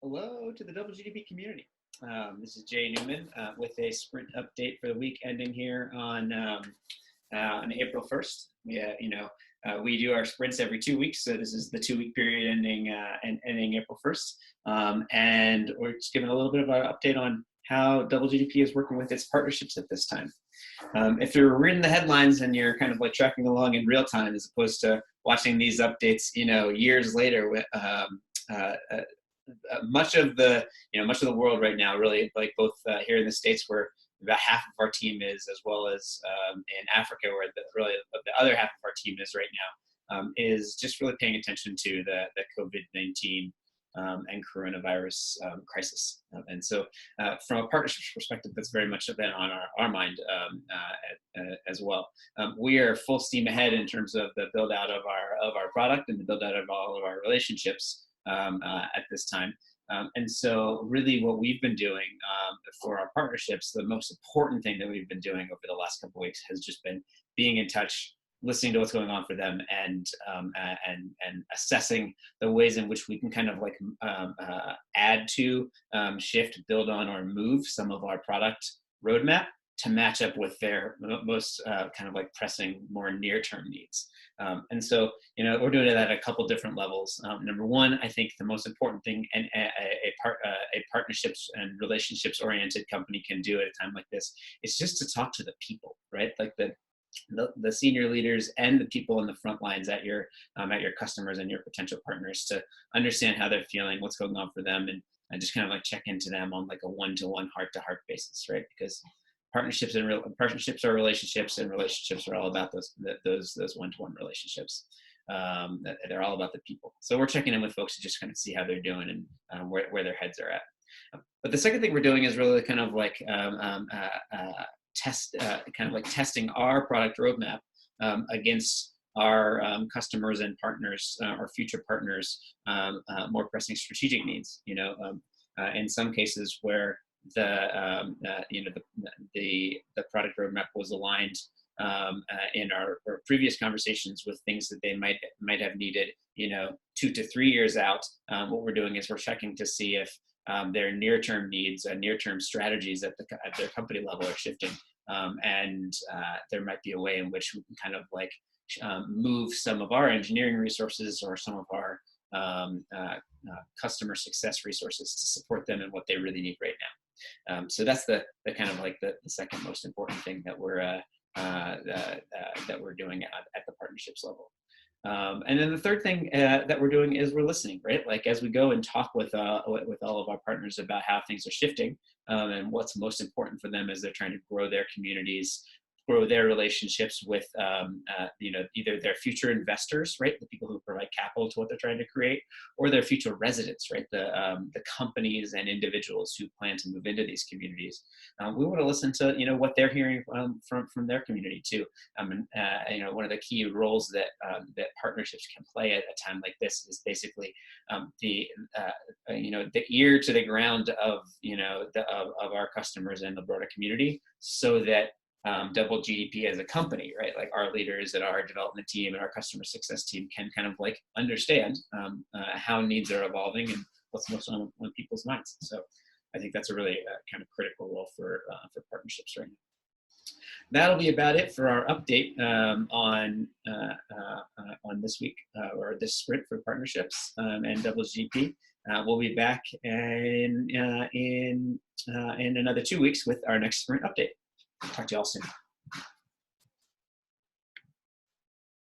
Hello to the DoubleGDP community. This is Jay Newman with a sprint update for the week ending here on April 1st. We do our sprints every 2 weeks, so this is the 2-week period ending April 1st. And we're just giving a little bit of an update on how DoubleGDP is working with its partnerships at this time. If you're reading the headlines and you're kind of like tracking along in real time, as opposed to watching these updates, years later, much of the world right now, really, like both here in the States, where about half of our team is, as well as in Africa, where the other half of our team is right now, is just really paying attention to the COVID-19 and coronavirus crisis. And so from a partnerships perspective, that's very much been on our mind as well. We are full steam ahead in terms of the build out of our product and the build out of all of our relationships at this time. And so really what we've been doing for our partnerships, the most important thing that we've been doing over the last couple of weeks has just been being in touch, listening to what's going on for them, and assessing the ways in which we can kind of like add to, shift, build on, or move some of our product roadmap to match up with their most kind of like pressing, more near-term needs. And so, we're doing it at a couple different levels. Number one, I think the most important thing a partnerships and relationships-oriented company can do at a time like this is just to talk to the people, right? Like the senior leaders and the people in the front lines at your customers and your potential partners, to understand how they're feeling, what's going on for them, and just kind of like check into them on like a one-to-one, heart-to-heart basis, right? Because partnerships are relationships, and relationships are all about those one-to-one relationships. They're all about the people. So we're checking in with folks to just kind of see how they're doing and where their heads are at. But the second thing we're doing is really kind of like testing our product roadmap against our customers and partners, or future partners, more pressing strategic needs. In some cases where the product roadmap was aligned in our previous conversations with things that they might have needed 2 to 3 years out. What we're doing is we're checking to see if their near-term needs and near-term strategies at their company level are shifting, and there might be a way in which we can kind of like move some of our engineering resources or some of our customer success resources to support them in what they really need right now. So that's the kind of like the second most important thing that we're doing at the partnerships level. And then the third thing that we're doing is we're listening, right? Like as we go and talk with all of our partners about how things are shifting, and what's most important for them as they're trying to grow their communities, grow their relationships with either their future investors, right, the people who provide capital to what they're trying to create, or their future residents, right, the companies and individuals who plan to move into these communities. We want to listen to what they're hearing from their community too. One of the key roles that partnerships can play at a time like this is basically the ear to the ground of our customers and the broader community, so that DoubleGDP as a company, right? Like our leaders and our development team and our customer success team can kind of like understand how needs are evolving and what's most on people's minds. So I think that's a really kind of critical role for partnerships right now. That'll be about it for our update on this week, or this sprint for partnerships and DoubleGDP. We'll be back in another 2 weeks with our next sprint update. Talk to you all soon.